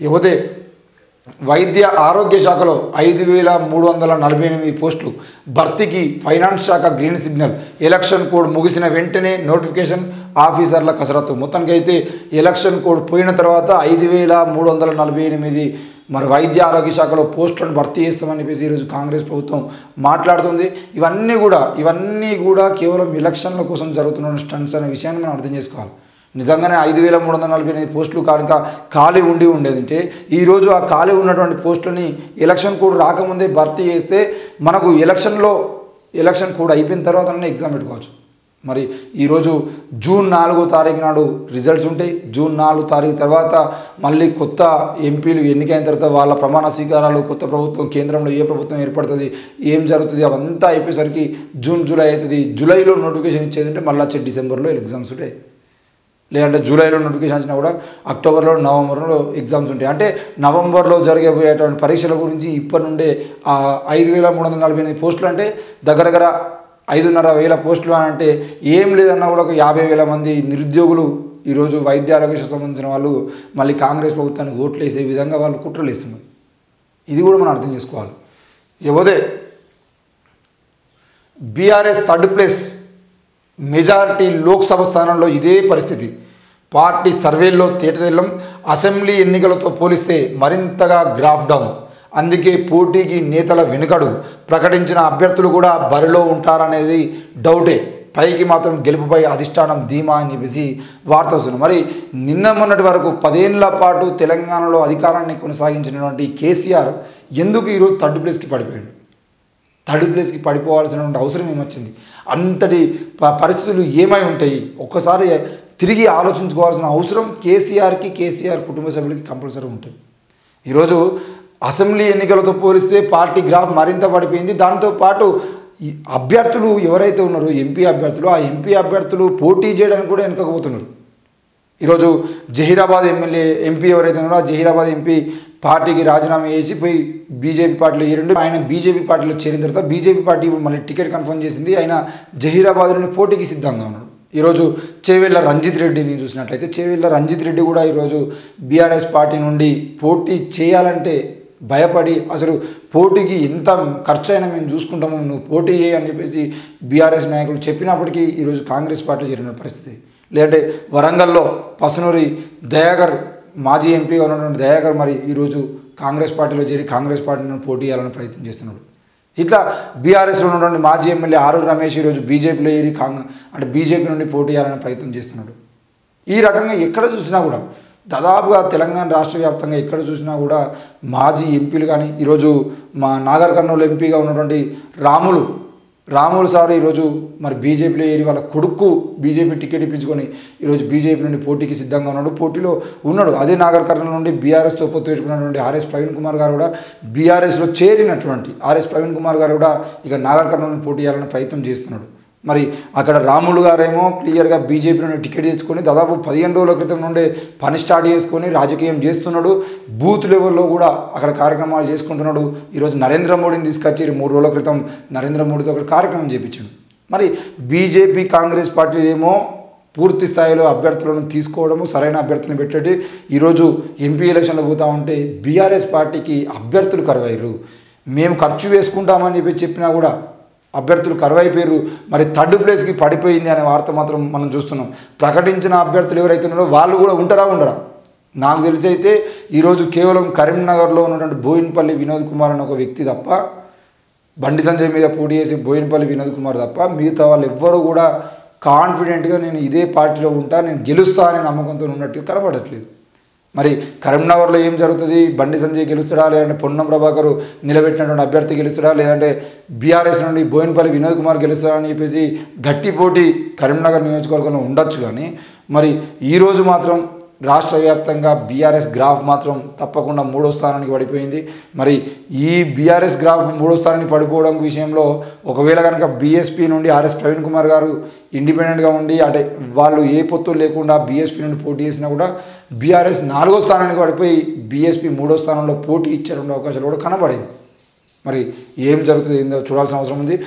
యువతే వైద్య ఆరోగ్య శాఖలో 5348 పోస్టులు భర్తీకి ఫైనాన్స్ శాఖ గ్రీన్ సిగ్నల్. ఎలక్షన్ కోడ్ ముగిసిన వెంటనే నోటిఫికేషన్, ఆఫీసర్ల కసరత్తు. మొత్తానికైతే ఎలక్షన్ కోడ్ పోయిన తర్వాత 5348 మరి వైద్య ఆరోగ్య శాఖలో పోస్టులను భర్తీ చేస్తామని చెప్పేసి ఈరోజు కాంగ్రెస్ ప్రభుత్వం మాట్లాడుతుంది. ఇవన్నీ కూడా కేవలం ఎలక్షన్ల కోసం జరుగుతున్న స్టంట్స్ అనే విషయాన్ని మనం అర్థం చేసుకోవాలి. నిజంగానే 5348 పోస్టులు కనుక ఖాళీ ఉండేదంటే ఈరోజు ఆ ఖాళీ ఉన్నటువంటి పోస్టులని ఎలక్షన్ కోడ్ రాకముందే భర్తీ చేస్తే మనకు ఎలక్షన్ కోడ్ అయిపోయిన తర్వాతనే ఎగ్జామ్ పెట్టుకోవచ్చు. మరి ఈరోజు జూన్ 4వ తారీఖు నాడు రిజల్ట్స్ ఉంటాయి. జూన్ 4వ తారీఖు తర్వాత మళ్ళీ కొత్త ఎంపీలు ఎన్నికైన తర్వాత వాళ్ళ ప్రమాణ స్వీకారాలు, కొత్త ప్రభుత్వం కేంద్రంలో ఏ ప్రభుత్వం ఏర్పడుతుంది, ఏం జరుగుతుంది, అవంతా అయిపోయేసరికి జూన్ జూలై అవుతుంది. జూలైలో నోటిఫికేషన్ ఇచ్చేదంటే మళ్ళీ వచ్చే డిసెంబర్లో ఎగ్జామ్స్ ఉంటాయి. లేదంటే జూలైలో నోటిఫికేషన్ వచ్చినా కూడా అక్టోబర్లో, నవంబర్లో ఎగ్జామ్స్ ఉంటాయి. అంటే నవంబర్లో జరగబోయేటువంటి పరీక్షల గురించి ఇప్పటి నుండే 5348 పోస్టులు అంటే దగ్గర 5,500 పోస్టులు అంటే ఏం లేదన్నా కూడా ఒక 50,000 మంది నిరుద్యోగులు ఈరోజు వైద్య ఆరోగ్య శాఖకు సంబంధించిన వాళ్ళు మళ్ళీ కాంగ్రెస్ ప్రభుత్వానికి ఓట్లు వేసే విధంగా వాళ్ళు కుట్రలు వేస్తున్నారు. ఇది కూడా మనం అర్థం చేసుకోవాలి. యువతే BRS third place, majority Lok Sabha స్థానంలో ఇదే పరిస్థితి. పార్టీ సర్వేల్లో తేటతెల్లం. అసెంబ్లీ ఎన్నికలతో పోలిస్తే మరింతగా గ్రాఫ్ డౌన్. అందుకే పోటీకి నేతల వెనుకడు. ప్రకటించిన అభ్యర్థులు కూడా బరిలో ఉంటారనేది డౌటే. పైకి మాత్రం గెలుపుపై అధిష్టానం ధీమా అని చెప్పేసి వార్త వస్తుంది. మరి నిన్న మొన్నటి వరకు 10 ఏళ్ల పాటు తెలంగాణలో అధికారాన్ని కొనసాగించినటువంటి కేసీఆర్ ఎందుకు ఈరోజు థర్డ్ ప్లేస్కి పడిపోయాడు? థర్డ్ ప్లేస్కి పడిపోవాల్సినటువంటి అవసరం ఏమొచ్చింది? అంతటి పరిస్థితులు ఏమై ఉంటాయి? ఒక్కసారి తిరిగి ఆలోచించుకోవాల్సిన అవసరం కేసీఆర్ కుటుంబ సభ్యులకి కంపల్సరీ ఉంటుంది. ఈరోజు అసెంబ్లీ ఎన్నికలతో పోలిస్తే పార్టీ గ్రాఫ్ మరింత పడిపోయింది. దాంతోపాటు అభ్యర్థులు ఎవరైతే ఉన్నారో ఎంపీ అభ్యర్థులు, ఆ ఎంపీ అభ్యర్థులు పోటీ చేయడానికి కూడా వెనుకపోతున్నారు. ఈరోజు జహీరాబాద్ ఎంపీ ఎవరైతే ఉన్నారో ఆ జహీరాబాద్ ఎంపీ పార్టీకి రాజీనామా చేసి పోయి బీజేపీ పార్టీలో చేరిండు. ఆయన బీజేపీ పార్టీలో చేరిన తర్వాత బీజేపీ పార్టీ మళ్ళీ టికెట్ కన్ఫర్మ్ చేసింది. ఆయన జహీరాబాద్ నుండి పోటీకి సిద్ధంగా ఉన్నాడు. ఈరోజు చేవెళ్ళ రంజిత్ రెడ్డిని చూసినట్లయితే చేవెళ్ళ రంజిత్ రెడ్డి కూడా ఈరోజు బీఆర్ఎస్ పార్టీ నుండి పోటీ చేయాలంటే భయపడి అసలు పోటీకి ఎంత ఖర్చు అయినా మేము చూసుకుంటాము, నువ్వు పోటీ చేయి అని చెప్పేసి బీఆర్ఎస్ నాయకులు చెప్పినప్పటికీ ఈరోజు కాంగ్రెస్ పార్టీ చేరిన పరిస్థితి. లేదంటే వరంగల్లో పసునూరి దయాకర్, మాజీ ఎంపీగా ఉన్నటువంటి దయాకర్ మరి ఈరోజు కాంగ్రెస్ పార్టీలో చేరి కాంగ్రెస్ పార్టీ నుండి పోటీ చేయాలని ప్రయత్నం చేస్తున్నాడు. ఇట్లా బీఆర్ఎస్లో ఉన్నటువంటి మాజీ ఎమ్మెల్యే ఆరూరు రమేష్ ఈరోజు బీజేపీలో ఏరి బీజేపీ నుండి పోటీ చేయాలని ప్రయత్నం చేస్తున్నాడు. ఈ రకంగా ఎక్కడ చూసినా కూడా దాదాపుగా తెలంగాణ రాష్ట్ర వ్యాప్తంగా ఎక్కడ చూసినా కూడా మాజీ ఎంపీలు కానీ ఈరోజు మా నాగర్ కర్నూలు ఎంపీగా ఉన్నటువంటి రాములు సార్ ఈరోజు మరి బీజేపీలో ఏరి వాళ్ళ కొడుకు బీజేపీ టికెట్ ఇప్పించుకొని ఈరోజు బీజేపీ నుండి పోటీకి సిద్ధంగా పోటీలో ఉన్నాడు. అదే నాగర్ కర్నూలు నుండి బీఆర్ఎస్తో పొత్తు పెట్టుకున్నటువంటి ఆర్ఎస్ ప్రవీణ్ కుమార్ గారు కూడా బీఆర్ఎస్లో చేరినటువంటి ఆర్ఎస్ ప్రవీణ్ కుమార్ గారు కూడా ఇక నాగర్ కర్నూలు పోటీ చేయాలని ప్రయత్నం చేస్తున్నాడు. మరి అక్కడ రాములు గారేమో క్లియర్గా బీజేపీ నుండి టికెట్ తెచ్చుకొని దాదాపు 15 రోజుల క్రితం నుండే పని స్టార్ట్ చేసుకొని రాజకీయం చేస్తున్నాడు. బూత్ లెవెల్లో కూడా అక్కడ కార్యక్రమాలు చేసుకుంటున్నాడు. ఈరోజు నరేంద్ర మోడీని తీసుకొచ్చి 3 రోజుల క్రితం నరేంద్ర మోడీతో ఒక కార్యక్రమం చేయించాడు. మరి బీజేపీ కాంగ్రెస్ పార్టీలు ఏమో పూర్తి స్థాయిలో అభ్యర్థులను తీసుకోవడము, సరైన అభ్యర్థులను పెట్టేది. ఈరోజు ఎంపీ ఎలక్షన్లో పోతూ ఉంటే బీఆర్ఎస్ పార్టీకి అభ్యర్థులు కరువయ్యారు. మేము ఖర్చు వేసుకుంటామని చెప్పినా కూడా అభ్యర్థులు కరువైపోయారు. మరి థర్డ్ ప్లేస్కి పడిపోయింది అనే వార్త మాత్రం మనం చూస్తున్నాం. ప్రకటించిన అభ్యర్థులు ఎవరైతే ఉన్నారో వాళ్ళు కూడా ఉండరా? నాకు తెలిసి అయితే ఈరోజు కేవలం కరీంనగర్లో ఉన్నటువంటి బోయినపల్లి వినోద్ కుమార్ అనే ఒక వ్యక్తి తప్ప, బండి సంజయ్ మీద పోటీ చేసి బోయినపల్లి వినోద్ కుమార్ తప్ప మిగతా వాళ్ళు ఎవ్వరూ కూడా కాన్ఫిడెంట్గా నేను ఇదే పార్టీలో ఉంటా, నేను గెలుస్తా అనే నమ్మకంతో ఉన్నట్టుగా కనబడట్లేదు. మరి కరీంనగర్లో ఏం జరుగుతుంది? బండి సంజయ్ గెలుస్తాడా, లేదంటే పొన్నం ప్రభాకర్ నిలబెట్టినటువంటి అభ్యర్థి గెలుస్తాడా, లేదంటే బీఆర్ఎస్ నుండి బోయినపల్లి వినోద్ కుమార్ గెలుస్తాడా అని చెప్పేసి గట్టి పోటీ కరీంనగర్ నియోజకవర్గంలో ఉండొచ్చు. కానీ మరి ఈరోజు మాత్రం రాష్ట్ర వ్యాప్తంగా బీఆర్ఎస్ గ్రాఫ్ మాత్రం తప్పకుండా 3వ స్థానానికి పడిపోయింది. మరి ఈ బీఆర్ఎస్ గ్రాఫ్ 3వ స్థానానికి పడిపోవడం విషయంలో ఒకవేళ కనుక బీఎస్పీ నుండి ఆర్ఎస్ ప్రవీణ్ కుమార్ గారు ఇండిపెండెంట్గా ఉండి అంటే వాళ్ళు ఏ పొత్తు లేకుండా బీఎస్పీ నుండి పోటీ చేసినా కూడా బీఆర్ఎస్ 4వ స్థానానికి పడిపోయి బీఎస్పీ 3వ స్థానంలో పోటీ ఇచ్చే అవకాశాలు కూడా కనబడింది. మరి ఏం జరుగుతుంది ఏందో చూడాల్సిన అవసరం ఉంది.